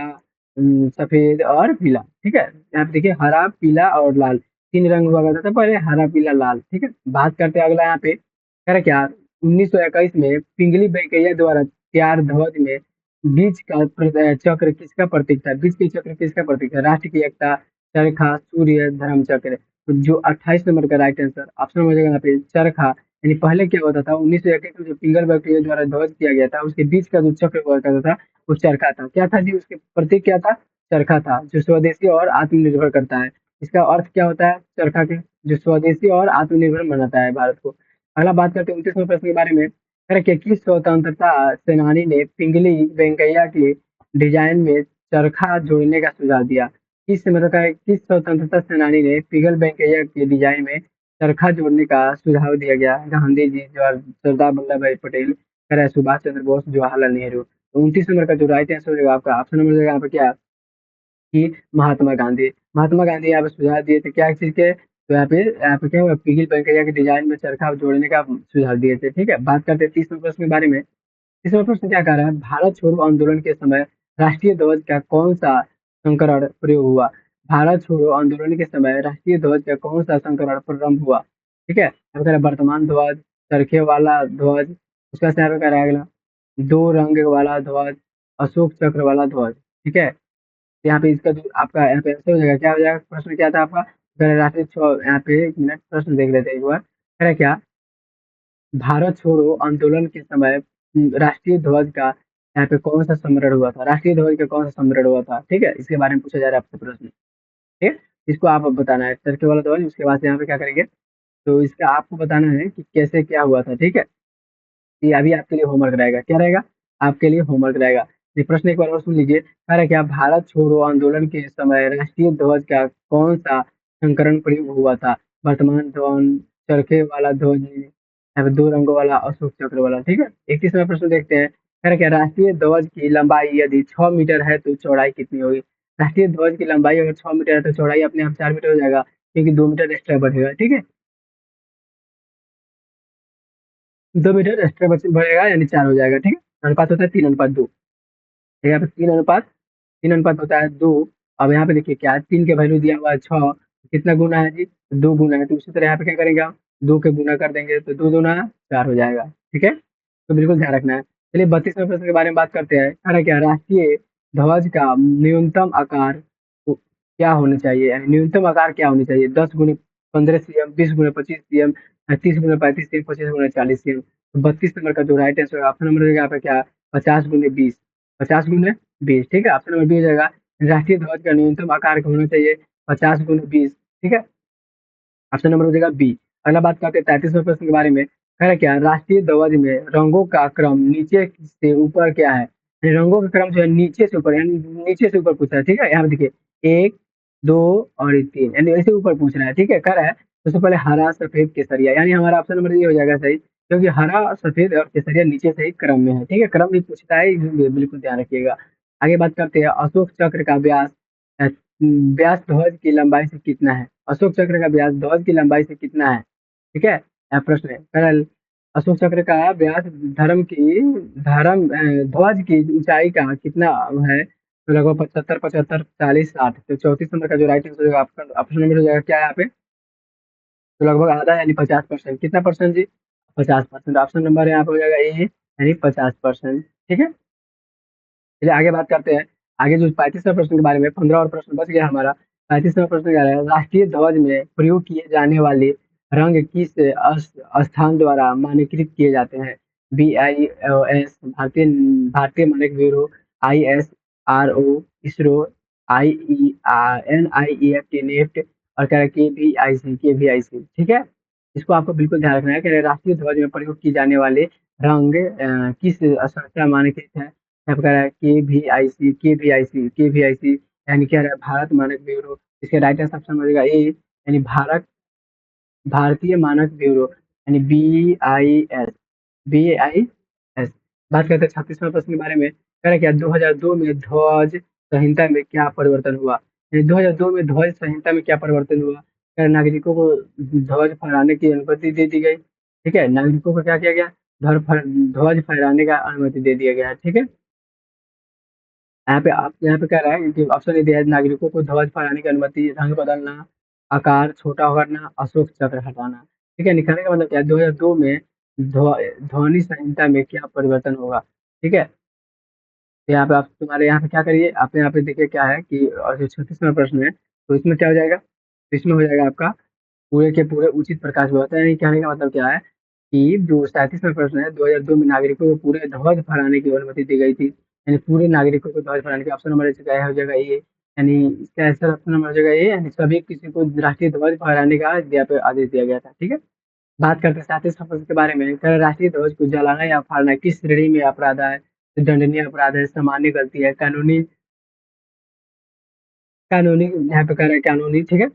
सफेद और पीला, ठीक है। यहाँ पे देखिए, हरा, पीला और लाल, 3 रंग हुआ करता था पहले, हरा, पीला, लाल, ठीक है। बात करते हैं अगला यहाँ पे, कह रहा क्या, 1921 में पिंगली वेंकैया द्वारा तैयार ध्वज में बीच का चक्र किसका प्रतीक था? बीच के चक्र किसका प्रतीक था? राष्ट्र की एकता, चरखा, सूर्य, धर्म चक्र। तो जो 28 नंबर का राइट आंसर ऑप्शन हो जाएगा यहाँ पे चरखा। यानी पहले क्या होता था, 1921 में जो पिंगल वेंकैया द्वारा ध्वज किया गया था, उसके बीच का जो चक्र हुआ करता था, वो चरखा था। क्या था जी उसके प्रतीक, क्या था? चरखा था, जो स्वदेशी और आत्मनिर्भर करता है। इसका अर्थ क्या होता है चरखा के? जो स्वदेशी और आत्मनिर्भर बनाता है भारत को। अगला बात करते हैं 29वें प्रश्न के बारे में। अरे क्या, किस स्वतंत्रता सेनानी ने पिंगली वेंकैया के डिजाइन में चरखा जोड़ने का सुझाव दिया? किस मतलब का, किस स्वतंत्रता सेनानी ने पिंगल वेंकैया के डिजाइन में चरखा जोड़ने का सुझाव दिया गया? गांधी जी, जवाहर, सरदार वल्लभ भाई पटेल, करे सुभाष चंद्र बोस, जवाहरलाल नेहरू। तो 29 नंबर का जो राइट आंसर होगा आपका, ऑप्शन नंबर होगा यहाँ पे क्या, कि महात्मा गांधी। महात्मा गांधी यहाँ पे सुझाव दिए थे क्या चीज के? तो यहाँ पे क्या हुआ, पिघल वेंकैया के डिजाइन में चरखा जोड़ने का सुझाव दिए थे, ठीक है। बात करते हैं 30वें प्रश्न के बारे में। 30वां प्रश्न क्या कह रहा है, भारत छोड़ो आंदोलन के समय राष्ट्रीय ध्वज का कौन सा संस्करण प्रयोग हुआ? भारत छोड़ो आंदोलन के समय राष्ट्रीय ध्वज का कौन सा संस्करण प्रारंभ हुआ? ठीक है, यहाँ पे कह रहा है वर्तमान ध्वज, चरखे वाला ध्वज, उसका यहाँ पे कह रहा है अगला, 2 रंग वाला ध्वज, अशोक चक्र वाला ध्वज, ठीक है। तो यहाँ पे इसका जो आपका यहाँ पे आंसर हो जाएगा, क्या हो जाएगा, प्रश्न क्या था आपका? राष्ट्रीय यहाँ पे 1 मिनट प्रश्न देख लेते हैं एक बार। कह रहा है क्या, भारत छोड़ो आंदोलन के समय राष्ट्रीय ध्वज का यहाँ पे कौन सा सम्मेलन हुआ था? राष्ट्रीय ध्वज का कौन सा सम्मेलन हुआ था, ठीक है। इसके बारे में पूछा जा रहा है आपसे प्रश्न, ठीक है। इसको आप अब बताना है, चरखे वाला ध्वज। उसके बाद से यहाँ पे क्या करेंगे, तो इसका आपको बताना है कि कैसे क्या हुआ था, ठीक है। ये अभी आपके लिए होमवर्क रहेगा, क्या रहेगा? आपके लिए होमवर्क रहेगा। ये प्रश्न एक बार और सुन लीजिए। कह रहा है क्या, भारत छोड़ो आंदोलन के समय राष्ट्रीय ध्वज का कौन सा संस्करण प्रयोग हुआ था? वर्तमान ध्वज, चरखे वाला ध्वज, यहाँ पे 2 रंगों वाला, अशोक चक्र वाला, ठीक है। 31वां प्रश्न देखते हैं। कह रहा है क्या, राष्ट्रीय ध्वज की लंबाई यदि 6 मीटर है तो चौड़ाई कितनी होगी? राष्ट्रीय ध्वज की लंबाई अगर 6 मीटर है तो चौड़ाई अपने आप 4 मीटर हो जाएगा, क्योंकि 2 मीटर एक्स्ट्रा बढ़ेगा, ठीक है। 2 मीटर एक्स्ट्रा बढ़ेगा, यानी 4 हो जाएगा, ठीक है। अनुपात होता है 3:2। यहाँ पे 3 अनुपात होता है 2। अब यहाँ पे देखिए क्या है, 3 के वैल्यू दिया हुआ है 6, कितना गुना है जी? 2 गुना है। तो उसी तरह यहाँ पे क्या करेंगे हम, 2 के गुना कर देंगे, तो 2 दूना 4 हो जाएगा, ठीक है। तो बिल्कुल ध्यान रखना है। चलिए 32वें प्रश्न के बारे में बात करते हैं। कह रहा है क्या, राष्ट्रीय ध्वज का न्यूनतम आकार क्या होना चाहिए? यानी न्यूनतम आकार क्या होनी चाहिए? 10 गुने 15 cm, 20 गुने 25 cm, 30 गुने 35 cm, 25 गुने 40 cm। तो 32 नंबर का जो राइट आंसर है, ऑप्शन नंबर यहाँ पे क्या, 50 गुने 20, 50 गुने 20, ठीक है। ऑप्शन नंबर बी हो जाएगा। राष्ट्रीय ध्वज का न्यूनतम आकार होना चाहिए 50 गुने 20, ठीक है। ऑप्शन नंबर हो जाएगा बी। अगला बात करते हैं 33वें प्रश्न के बारे में। कह रहा क्या, राष्ट्रीय ध्वज में रंगों का क्रम नीचे से ऊपर क्या है? यानी रंगों का क्रम जो है नीचे से ऊपर, यानी नीचे से ऊपर पूछ रहा है, ठीक है। यहाँ पे देखिए, 1, 2 और 3, यानी ऐसे ऊपर पूछ रहा है, ठीक है। कह रहा है सबसे पहले हरा, सफेद, केसरिया, यानी हमारा ऑप्शन नंबर ये हो जाएगा सही, क्योंकि हरा, सफेद और केसरिया नीचे से ही क्रम में है, ठीक है। क्रम भी पूछता है, बिल्कुल ध्यान रखिएगा। आगे बात करते हैं, अशोक चक्र का व्यास, व्यास ध्वज की लंबाई से कितना है? अशोक चक्र का व्यास ध्वज की लंबाई से कितना है, ठीक है। प्रश्न है, कल अशोक चक्र का व्यास ध्वज की ऊंचाई का कितना है? तो लगभग 75, 75, 40, 60। तो 34 नंबर का जो राइट आंसर होगा आपका, ऑप्शन नंबर हो जाएगा क्या है यहाँ पे, तो लगभग आधा, यानी 50%। कितना परसेंट जी? 50%। ऑप्शन नंबर यहाँ पे हो जाएगा ए, यानी 50%, ठीक है। चलिए आगे बात करते हैं। आगे जो 35वें प्रश्न के बारे में, 15 और प्रश्न बच गया हमारा। 35वां प्रश्न क्या है, राष्ट्रीय ध्वज में प्रयोग किए जाने वाले रंग किस स्थान द्वारा मानकीकृत किए जाते हैं? BIOS भारतीय भारतीय मानक bureau, ISRO ISRO, NIEFT NEFT, और क्या है KVIC, ठीक है। इसको आपको बिल्कुल ध्यान रखना है कि राष्ट्रीय ध्वज में प्रयोग की जाने वाले रंग किस संस्था मानकीकृत है। यहाँ पे कह रहा है के वी आई सी यानी क्या है भारत मानक ब्यूरो। इसके राइट आंसर ऑप्शन हो जाएगा ए, यानी भारतीय मानक ब्यूरो, यानी BIS। बात करते हैं 36वां प्रश्न के बारे में। कह रहा है क्या 2002 में ध्वज संहिता में क्या परिवर्तन हुआ। यानी 2002 में ध्वज संहिता में क्या परिवर्तन हुआ। क्या नागरिकों को ध्वज फहराने की अनुमति दे दी गई, ठीक है। नागरिकों को क्या किया गया, ध्वज फहराने का अनुमति दे दिया गया है, ठीक है। यहाँ पे कह रहा है कि ऑप्शन ए दिया है, नागरिकों को ध्वज फहराने की अनुमति, रंग बदलना, आकार छोटा करना, अशोक चक्र हटाना, ठीक है। निकालने का मतलब क्या है, 2002 में ध्वनि संहिता में क्या परिवर्तन होगा, ठीक है। तो यहाँ पे आप तुम्हारे यहाँ पे क्या करिए, आप यहाँ पे देखिए क्या है कि, और जो 36वां प्रश्न है, तो इसमें क्या हो जाएगा, तो इसमें हो जाएगा आपका पूरे के पूरे उचित प्रकाश व्यवस्था। यानी कहने का मतलब क्या है कि जो 37वां प्रश्न है, 2002 में नागरिकों को पूरे ध्वज फहराने की अनुमति दी गई थी, यानी पूरे नागरिकों को ध्वज फहराने की। ऑप्शन नंबर क्या हो जाएगा ये, यानी इसका आंसर ऑप्शन नंबर हो जाएगा ये, यानी सभी किसी को राष्ट्रीय ध्वज फहराने का आदेश दिया गया था, ठीक है। बात करते हैं 37वां प्रश्न के बारे में। कह राष्ट्रीय ध्वज को जलाना या फाड़ना किस श्रेणी में अपराध है। तो दंडनीय अपराध है, सामान्य गलती है, कानूनी, कानूनी यहाँ पे कह रहा है कानूनी, ठीक है,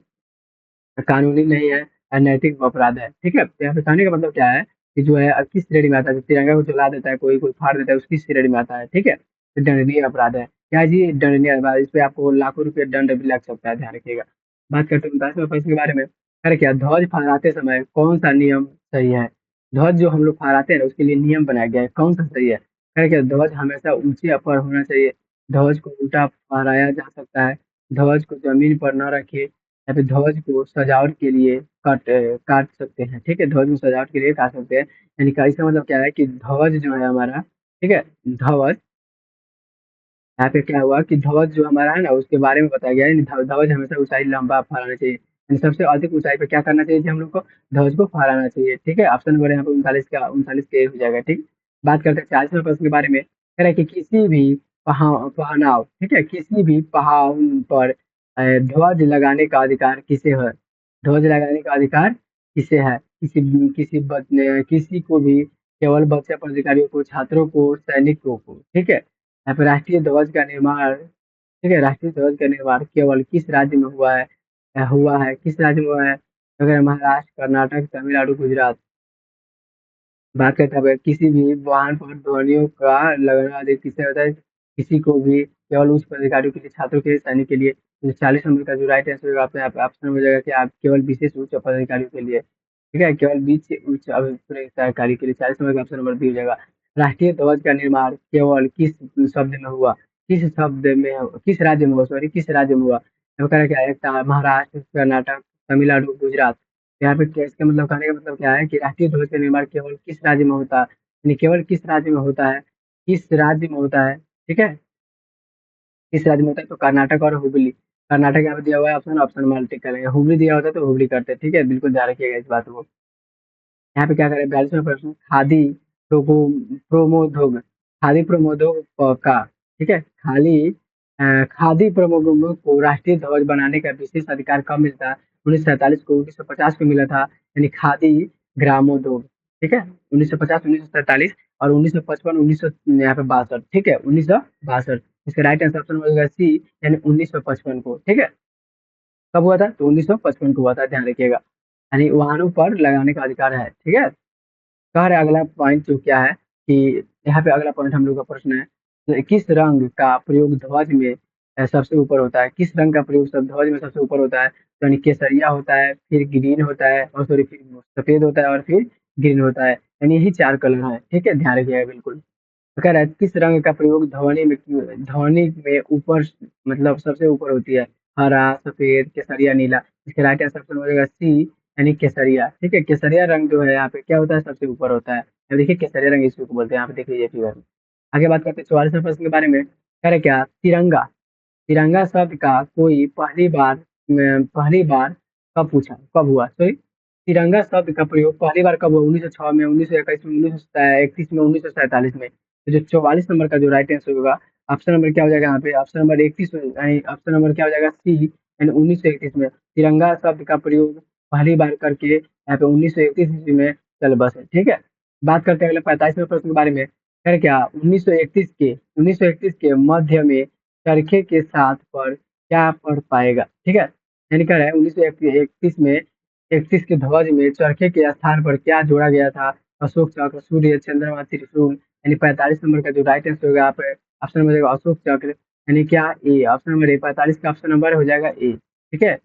कानूनी नहीं है, अनैतिक अपराध है, ठीक है। तो यहाँ पे कहने का मतलब क्या है कि जो है किस श्रेणी में आता है, तिरंगा को जला देता है कोई, कोई फाड़ देता है, उसकी श्रेणी में आता है, ठीक है। तो दंडनीय अपराध है, क्या है जी, दंडनीय अपराध। इस पे आपको लाखों रुपए दंड भी लग सकता है, ध्यान रखिएगा। बात करते हैं 39वें प्रश्न के बारे में। अरे क्या ध्वज फहराते समय कौन सा नियम सही है। ध्वज जो हम लोग फहराते हैं ना, उसके लिए नियम बनाया गया है, कौन सा सही है। अरे क्या ध्वज हमेशा ऊंचे पर होना चाहिए, ध्वज को उल्टा फहराया जा सकता है, ध्वज को जमीन पर न रखे, या फिर ध्वज को सजावट के लिए काट सकते हैं, ठीक है। ध्वज को सजावट के लिए काट सकते हैं, यानी का इसका मतलब क्या है कि ध्वज जो है हमारा, ठीक है, ध्वज, यहाँ पे क्या हुआ कि ध्वज जो हमारा है ना, उसके बारे में बताया गया है, यानी ध्वज हमेशा ऊंचाई लंबा फहराना चाहिए, यानी सबसे अधिक ऊंचाई पे क्या करना चाहिए जी हम लोग को, ध्वज को फहराना चाहिए, ठीक है। ऑप्शन नंबर यहाँ पे 39 हो जाएगा, ठीक। बात करते हैं 40वें प्रश्न के बारे में। कह रहा है कि किसी भी पहनाव, ठीक है, किसी भी पहाड़ पर ध्वज लगाने का अधिकार किसे है। ध्वज लगाने का अधिकार किसे है, किसी को भी, केवल बच्चे पर अधिकारियों को, छात्रों को, सैनिकों को, ठीक है। यहाँ पे राष्ट्रीय ध्वज का निर्माण, ठीक है, राष्ट्रीय ध्वज का निर्माण केवल किस राज्य में हुआ है, किस राज्य में हुआ है। अगर महाराष्ट्र, कर्नाटक, तमिलनाडु, गुजरात। बात करते हैं अब किसी भी वाहन पर ध्वनियों का लगना अधिक किससे होता है, किसी को भी, केवल उच्च पदाधिकारियों के लिए, छात्रों के लिए, सैनिक के लिए। तो 40 नंबर का जो राइट आंसर होगा आपने ऑप्शन हो जाएगा कि आप केवल विशेष उच्च पदाधिकारियों के लिए, ठीक है, केवल बीच उच्च अधिकारी के लिए। 40 नंबर का ऑप्शन नंबर बी हो जाएगा। राष्ट्रीय ध्वज का निर्माण केवल किस शब्द में हुआ, किस राज्य में हुआ, सॉरी, किस राज्य में हुआ। तो कह रहा है क्या है, महाराष्ट्र, कर्नाटक, तमिलनाडु, गुजरात। यहाँ पे इसका मतलब, कहने का मतलब क्या है कि राष्ट्रीय ध्वज का निर्माण केवल किस राज्य में होता है, यानी केवल किस राज्य में होता है, किस राज्य में होता है, ठीक है। किस राज्य में होता है, तो कर्नाटक और हुबली। कर्नाटक यहाँ पे दिया हुआ है ऑप्शन, ऑप्शन में टिक करेंगे। हुबली दिया होता है तो हुबली करते हैं, ठीक है, बिल्कुल ध्यान रखिएगा इस बात को। यहाँ पे क्या करें, 42वां प्रश्न, खादी प्रोगो प्रोमोधोग, खादी प्रोमोधोग का, ठीक है, खादी प्रोमोधोग को राष्ट्रीय ध्वज बनाने का विशेष अधिकार कब मिलता है। 1947 को, 1950 को मिला था, यानी खादी ग्रामोद्योग, ठीक है। 1950, 1947 और 1955, 1900 यहाँ पे 62, ठीक है, 1962। इसका राइट आंसर ऑप्शन होगा सी, यानी 1955 को, ठीक है। कब हुआ था, तो 1955 को हुआ था, ध्यान रखिएगा। यानी वाहनों पर लगाने का अधिकार है, ठीक है। कह रहे अगला पॉइंट जो क्या है कि, यहाँ पे अगला पॉइंट हम लोग का प्रश्न है, तो किस रंग का प्रयोग ध्वज में सबसे ऊपर होता है। किस रंग का प्रयोग सब ध्वज में सबसे ऊपर होता है। तो यानी केसरिया होता है, फिर ग्रीन होता है, और सॉरी फिर सफेद होता है, और फिर ग्रीन होता है, यानी यही चार कलर है, ठीक है, ध्यान रखिएगा बिल्कुल। तो कह रहा है किस रंग का प्रयोग ध्वनि में ऊपर, मतलब सबसे ऊपर होती है। हरा, सफेद, केसरिया, नीला। इसके राइट आंसर ऑप्शन हो जाएगा सी, यानी केसरिया, ठीक है। केसरिया रंग जो है यहाँ पे क्या होता है, सबसे ऊपर होता है। अब देखिए केसरिया रंग इसको बोलते हैं, यहाँ पे देख लीजिए फिगर में। आगे बात करते हैं 44वें प्रश्न के बारे में। कह रहे क्या, तिरंगा, तिरंगा शब्द का कोई पहली बार कब हुआ, सॉरी, तिरंगा शब्द का प्रयोग पहली बार कब हुआ? 1906 में, 1921 में, 1931 में, 1947 में। तो जो 44 नंबर का जो राइट आंसर होगा, ऑप्शन नंबर क्या हो जाएगा यहाँ पे? ऑप्शन नंबर 31 यानी ऑप्शन नंबर क्या हो जाएगा? सी यानी 1931 में तिरंगा शब्द का प्रयोग पहली बार करके यहाँ पे 1931 ईस्वी में चल बसे। ठीक है, बात करते हैं अगले 45वें प्रश्न के बारे में। है क्या 1931 के मध्य में चरखे के साथ पर क्या पढ़ पाएगा? ठीक है, यानी कह रहा है 1931 में 31 के ध्वज में चरखे के स्थान पर क्या जोड़ा गया था? अशोक चक्र, सूर्य, चंद्रमा, त्रिशूल। यानी 45 नंबर का जो राइट आंसर होगा आप ऑप्शन नंबर देगा अशोक चक्र, यानी क्या ए। ऑप्शन नंबर ए, 45 का ऑप्शन नंबर हो जाएगा ए। ठीक है,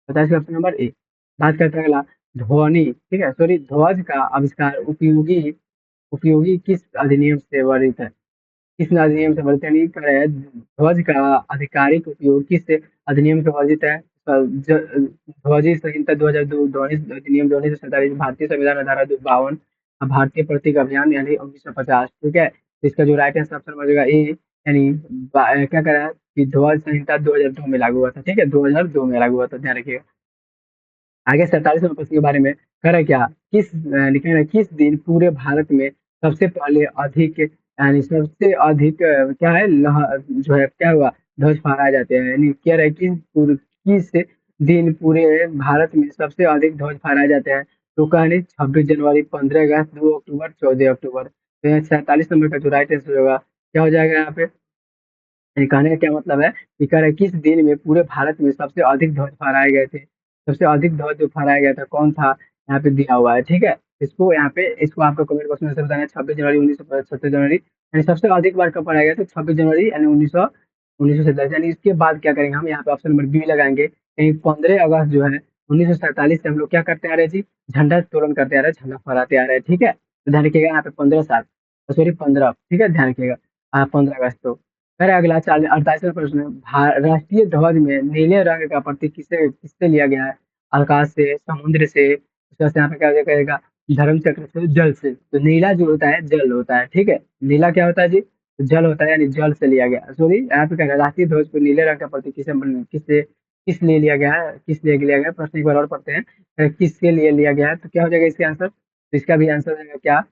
45 का ऑप्शन नंबर ए। बात करते हैं अगला, ध्वनि, ठीक है सॉरी, ध्वज का आविष्कार उपयोगी उपयोगी किस अधिनियम से वर्णित है? किस अधिनियम से वर्णित है? यानी कह रहे हैं ध्वज का आधिकारिक उपयोग किस अधिनियम से वर्जित है? ध्वजी संहिता 2002, ध्वनि अधिनियम 1947, भारतीय संविधान धारा 52, भारतीय प्रतीक अभियान यानी 1950। ठीक है, तो इसका जो राइट आंसर ऑप्शन बनेगा ए, यानी क्या कह रहा है कि ध्वज संहिता 2002 में लागू हुआ था। ठीक है, 2002 में लागू हुआ था, ध्यान रखिएगा। आगे 47वें प्रश्न के बारे में कह रहा है क्या, लिखा है किस दिन पूरे भारत में सबसे पहले अधिक यानी सबसे अधिक क्या है जो है क्या हुआ ध्वज फहराए जाते हैं? यानी कह रहा है किस दिन पूरे भारत में सबसे अधिक ध्वज फहराए जाते हैं? तो कहने 26 जनवरी, 15 अगस्त, 2 अक्टूबर, 14 अक्टूबर। तो 47 नंबर का जो राइट आंसर होगा क्या हो जाएगा यहाँ पे? ये कहने का क्या मतलब है कि कह रहा है किस दिन में पूरे भारत में सबसे अधिक ध्वज फहराए गए थे? सबसे अधिक ध्वज जो फहराया गया था कौन था, यहाँ पे दिया हुआ है। ठीक है, इसको यहाँ पे इसको आपको कमेंट बॉक्स में से बताना है। 26 जनवरी, 1917 जनवरी, यानी सबसे अधिक बार कब फहराया गया था? 26 जनवरी यानी 1917। यानी इसके बाद क्या करेंगे हम यहाँ पे ऑप्शन नंबर बी लगाएंगे। कहीं 15 अगस्त जो है 1947 से हम लोग क्या करते आ रहे हैं जी, झंडा तोलन करते आ रहे हैं, झंडा फहराते आ रहे हैं। ठीक है, तो ध्यान रखिएगा यहाँ पे 15 साल, सॉरी 15। ठीक है, ध्यान रखिएगा 15 अगस्त। तो फिर अगला 48वां प्रश्न है, राष्ट्रीय ध्वज में नीले रंग का प्रतीक किससे किससे लिया गया है? आकाश से, समुद्र से, उसके बाद यहाँ पे क्या कहेगा धर्म चक्र से, जल से। तो नीला जो होता है जल होता है। ठीक है, नीला क्या होता है जी? तो जल होता है, यानी जल से लिया गया। सॉरी, यहाँ पे क्या है राष्ट्रीय ध्वज को नीले रंग का प्रतीक किस लिए लिया गया है? किस लिए लिया गया है? प्रश्न एक बार और पढ़ते हैं। किसके लिए लिया गया है? तो क्या हो जाएगा इसका आंसर? तो इसका भी आंसर हो जाएगा क्या,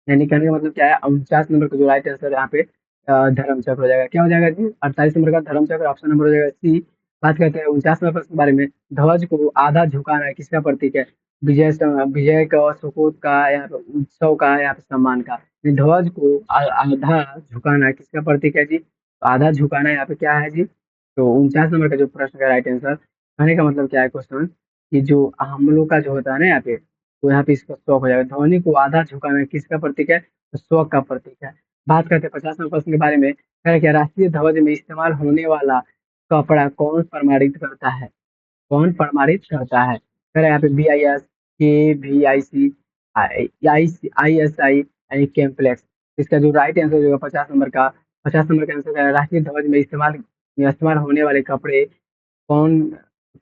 यानी कहने का मतलब क्या है 49 नंबर का जो राइट आंसर यहाँ पे धर्म चक्र हो जाएगा। क्या हो जाएगा जी? 48 नंबर का धर्म चक्र ऑप्शन नंबर हो जाएगा सी। बात करते हैं 49वें प्रश्न के बारे में। ध्वज को आधा झुकाना किसका प्रतीक है? विजय का, सुकूत का, यहाँ पे उत्सव का, यहाँ पे सम्मान का। ये ध्वज को आधा झुकाना किसका प्रतीक है जी? तो आधा झुकाना यहाँ पे क्या है जी? तो 49 नंबर का जो प्रश्न का राइट आंसर, कहने का मतलब क्या है क्वेश्चन, कि जो हम लोग का जो होता है ना यहाँ पे, तो यहाँ पे इसका शौक हो जाएगा। ध्वनि को आधा झुकाना किसका प्रतीक है? तो शौक का प्रतीक है। बात करते हैं 50वें प्रश्न के बारे में। कह रहा है क्या राष्ट्रीय ध्वज में इस्तेमाल होने वाला कपड़ा कौन प्रमाणित करता है? कौन प्रमाणित करता है? कह रहा है यहाँ पे BIS, KVIC, ISI यानी कैम्प्लेक्स। इसका जो राइट आंसर होगा 50 नंबर का आंसर है राष्ट्रीय ध्वज में इस्तेमाल होने वाले कपड़े कौन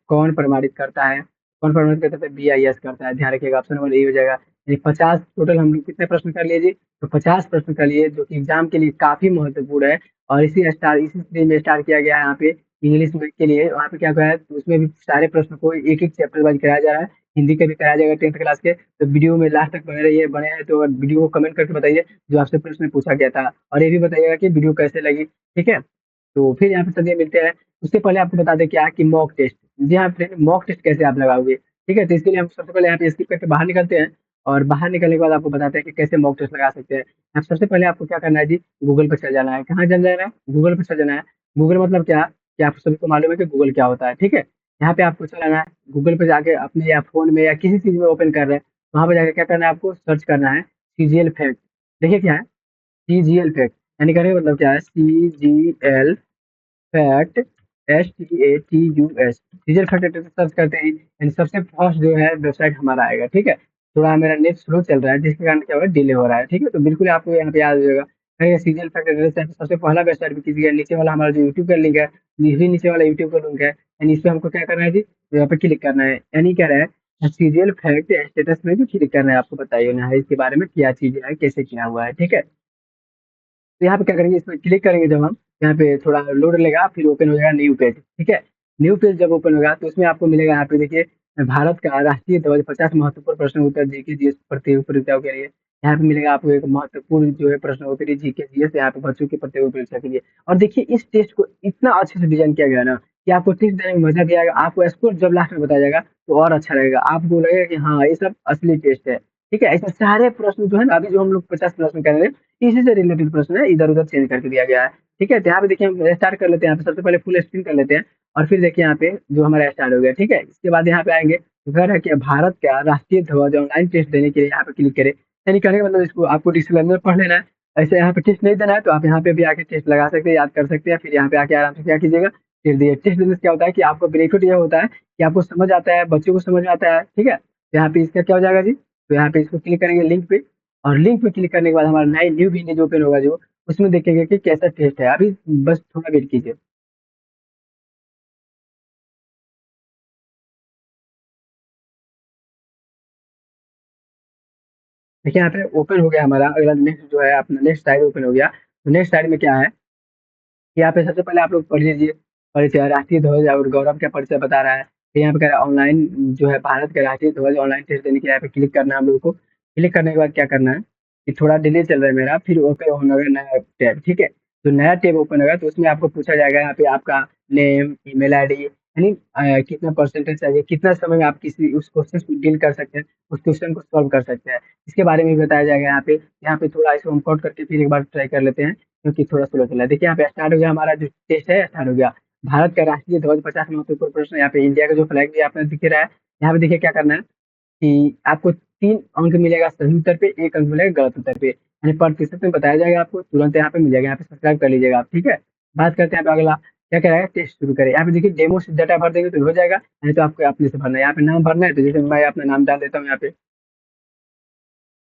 कौन प्रमाणित करता है? कौन प्रमाणित करता है? BIS करता है। ध्यान रखिएगा ऑप्शन नंबर ए हो जाएगा। यानी 50 टोटल हम लोग कितने प्रश्न कर लिए जी? तो 50 प्रश्न कर लिए, जो कि एग्जाम के लिए काफी महत्वपूर्ण है। और इसी सीरीज में स्टार्ट किया गया है यहाँ पे इंग्लिश में के लिए। वहाँ पे क्या हुआ है तो उसमें भी सारे प्रश्न को एक एक चैप्टर वाइज कराया जा रहा है। हिंदी का भी कराया जाएगा 10th क्लास के। तो वीडियो में लास्ट तक बने रहिए, बने हैं तो वीडियो को कमेंट करके बताइए जो आपसे प्रश्न पूछा गया था, और ये भी बताइएगा कि वीडियो कैसे लगी। ठीक है, तो फिर यहाँ पे चलिए मिलते हैं। उससे पहले आपको बता दें क्या कि मॉक टेस्ट, जी हाँ फ्रेंड, मॉक टेस्ट कैसे आप लगाओगे? ठीक है, तो इसके लिए हम सबसे पहले यहाँ पे स्किप करके बाहर निकलते हैं, और बाहर निकलने के बाद आपको बताते हैं कि कैसे मॉक टेस्ट लगा सकते हैं। अब सबसे पहले आपको क्या करना है जी, गूगल पर चल जाना है। कहाँ चल जाना है? गूगल पर चल जाना है। गूगल मतलब क्या, कि आप सभी को मालूम है कि गूगल क्या होता है। ठीक है, यहाँ पे आपको चलाना है। गूगल पे जाके अपने या फोन में या किसी चीज में ओपन कर रहे हैं, वहां पे जाके क्या करना है, आपको सर्च करना है CGL फैक्ट। देखिए क्या है CGL फैक्ट, यानी कहने का मतलब क्या है CGL फैक्ट, STATUS। सीजर फैक्ट सर्च करते हैं, यानी सबसे फर्स्ट जो है वेबसाइट हमारा आएगा। ठीक है, थोड़ा मेरा नेट स्लो चल रहा है जिसके कारण क्या होगा डिले हो रहा है। ठीक है, तो बिल्कुल आपको यहाँ पे याद हो जाएगा। सीजन फैक्ट सबसे पहला वेबसाइट भी कीजिएगा। नीचे वाला हमारा जो यूट्यूब का लिंक है, नीचे वाला यूट्यूब का लिंक है, यानी इस पे हमको क्या करना है जी, तो यहाँ पे क्लिक करना है। यानी क्या रहा है सीरियल फैक्ट स्टेटस में भी क्लिक करना है। आपको बताइए ना है इसके बारे में क्या चीज है, कैसे क्या हुआ है। ठीक है, तो यहाँ पे क्या करेंगे, इसमें क्लिक करेंगे जब हम, यहाँ पे थोड़ा लोड लेगा, फिर ओपन हो जाएगा न्यू पेज। ठीक है, न्यू पेज जब ओपन होगा तो इसमें आपको मिलेगा यहाँ पे देखिए भारत का राष्ट्रीय ध्वज 50 महत्वपूर्ण प्रश्न उत्तर जीके जीएस प्रतियोगिताओं के लिए। यहाँ पे मिलेगा आपको एक महत्वपूर्ण जो है प्रश्न उत्तरी जीके जीएस यहाँ पे बच्चों की प्रतियोगी परीक्षा के लिए। और देखिए इस टेस्ट को इतना अच्छे से डिजाइन किया गया है ना कि आपको टेस्ट देने में मजा भी आएगा, आपको स्कोर जब लास्ट में बताया जाएगा तो और अच्छा लगेगा, आपको लगेगा कि हाँ ये सब असली टेस्ट है। ठीक है, इसमें सारे प्रश्न जो है ना, अभी जो हम लोग 50 प्रश्न कर रहे हैं इसी से रिलेटेड प्रश्न है, इधर उधर चेंज करके दिया गया है। ठीक है, तो यहाँ पे देखिए हम स्टार्ट कर लेते हैं, यहाँ पे सबसे पहले फुल स्क्रीन कर लेते हैं। और फिर देखिए यहाँ पे जो हमारा स्टार्ट हो गया। ठीक है, इसके बाद यहाँ पे आएंगे तो कह रहा है कि भारत का राष्ट्रीय ध्वज ऑनलाइन टेस्ट देने के लिए यहाँ पे क्लिक करें। यानी कहने का मतलब इसको आपको डिस्क्लेमर पढ़ लेना है। ऐसे यहाँ पे टेस्ट नहीं देना है तो आप यहाँ पे भी आके टेस्ट लगा सकते हैं, याद कर सकते हैं, फिर यहाँ पे आके आराम से क्या कीजिएगा, फिर दिए टेस्ट देने से क्या होता है कि आपको बेनिफिट ये होता है कि आपको समझ आता है, बच्चों को समझ में आता है। ठीक है, तो यहाँ पे इसका क्या हो जाएगा जी, तो यहाँ पे इसको क्लिक करेंगे लिंक पे। और लिंक पे क्लिक करने के बाद हमारा नई न्यू पेज ओपन होगा, जो उसमें देखेंगे कि कैसा टेस्ट है। अभी बस थोड़ा वेट कीजिए। देखिए यहाँ पे ओपन हो गया हमारा, अगला नेक्स्ट जो है अपना नेक्स्ट साइड ओपन हो गया। तो नेक्स्ट साइड में क्या है कि यहाँ पे सबसे पहले आप लोग पढ़ लीजिए परिचय, राष्ट्रीय ध्वज और गौरव का परिचय बता रहा है। फिर यहाँ पे कह रहा है ऑनलाइन जो है भारत का राष्ट्रीय ध्वज ऑनलाइन टेस्ट देने के लिए यहाँ पे क्लिक करना है हम लोग को। क्लिक करने के बाद क्या करना है कि थोड़ा डिले चल रहा है मेरा, फिर ओपन होगा नया टैब। ठीक है, तो नया टैब ओपन होगा तो उसमें आपको पूछा जाएगा यहाँ पे आपका नेम, ईमेल आईडी, यानी कितना परसेंटेज चाहिए, कितना समय में आप किसी उस क्वेश्चन को डील कर सकते हैं, उस क्वेश्चन को सॉल्व कर सकते हैं, इसके बारे में भी बताया जाएगा यहाँ पे। यहाँ पे थोड़ा इसको हम कॉट करके फिर एक बार ट्राई कर लेते हैं क्योंकि थोड़ा स्लो चला है। देखिए यहाँ पे स्टार्ट हो गया, हमारा जो टेस्ट है स्टार्ट हो गया। भारत का राष्ट्रीय ध्वज 50 महत्वपूर्ण प्रश्न, यहाँ पे इंडिया का जो फ्लैग भी आपने दिख रहा है। यहाँ पे देखिए क्या करना है कि आपको 3 अंक मिलेगा सही उत्तर पे, 1 अंक मिलेगा गलत उत्तर पे, यानी प्रतिशत में बताया जाएगा आपको, तुरंत यहाँ पे मिल जाएगा। यहाँ पे सब्सक्राइब कर लीजिएगा आप। ठीक है, बात करते हैं यहाँ पे अगला क्या कह रहा है, टेस्ट शुरू करें। यहाँ पे देखिए डेमो से डाटा भर देंगे तो हो जाएगा, नहीं तो आपको अपने से भरना है। यहाँ पे नाम भरना है, तो जैसे मैं अपना नाम डाल देता हूँ यहाँ पे।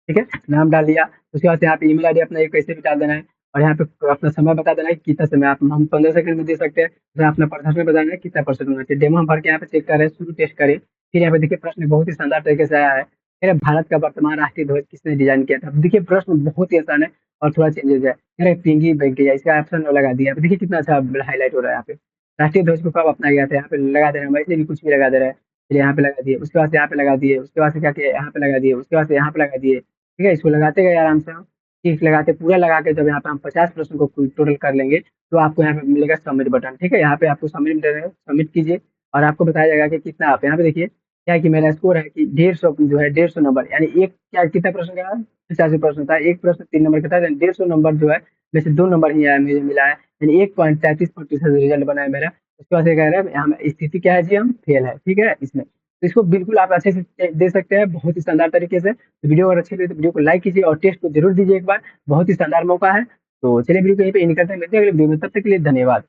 ठीक है, नाम डाल दिया, उसके बाद से यहाँ पे ईमेल आईडी अपना एक कैसे भी डाल देना है। और यहाँ पे अपना समय बता देना है कि कितना समय, आप हम 15 सेकंड में दे सकते हैं, जैसे अपना परसेंट में बताना है कितना परसेंट होना चाहिए। डेमो हम भर के यहाँ पे चेक कर रहे हैं, शुरू टेस्ट करें। फिर यहाँ पे देखिए प्रश्न बहुत ही शानदार तरीके से आया है, कह रहे भारत का वर्तमान राष्ट्रीय ध्वज किसने डिजाइन किया था। अब देखिए प्रश्न बहुत ही आसान है और थोड़ा चेंजेस है, कह रहे पिंगी वेंकैया, इसका ऑप्शन लगा दिया। अब देखिए कितना अच्छा हाईलाइट हो रहा है यहाँ पे, राष्ट्रीय ध्वज को कब अपनाया गया था, यहाँ पे लगा दे रहे हैं, वैसे भी कुछ भी लगा दे रहा है। फिर यहाँ पे लगा दिए, उसके बाद से यहाँ पे लगा दिए, उसके बाद से क्या किया, यहाँ पे लगा दिए, उसके बाद से यहाँ पे लगा दिए। ठीक है, इसको लगाते गए आराम से हम, टिक लगाते पूरा लगा के जब यहाँ पे हम 50 प्रश्न को टोटल कर लेंगे तो आपको यहाँ पे मिलेगा सबमिट बटन। ठीक है, यहाँ पे आपको सबमिट सबमिट कीजिए और आपको बताया जाएगा कि कितना आप यहाँ पे देखिए क्या है कि मेरा स्कोर है कि 150 जो है 150 नंबर, यानी एक क्या कितना प्रश्न का 85 प्रश्न था, एक प्रश्न 3 नंबर का था, 150 नंबर जो है वैसे 2 नंबर ही आया मुझे मिला है, यानी 1.33% रिजल्ट बना है मेरा। उसके बाद से कह रहे हैं हम स्थिति क्या है जी, हम फेल है। ठीक है, इसमें तो इसको बिल्कुल आप अच्छे से दे सकते हैं बहुत ही शानदार तरीके से। तो वीडियो अगर अच्छी लगी तो वीडियो को लाइक कीजिए और टेस्ट को जरूर दीजिए एक बार, बहुत ही शानदार मौका है। तो चलिए वीडियो को यहीं पे एंड करते हैं, मिलते हैं अगले वीडियो में, तब तक के लिए धन्यवाद।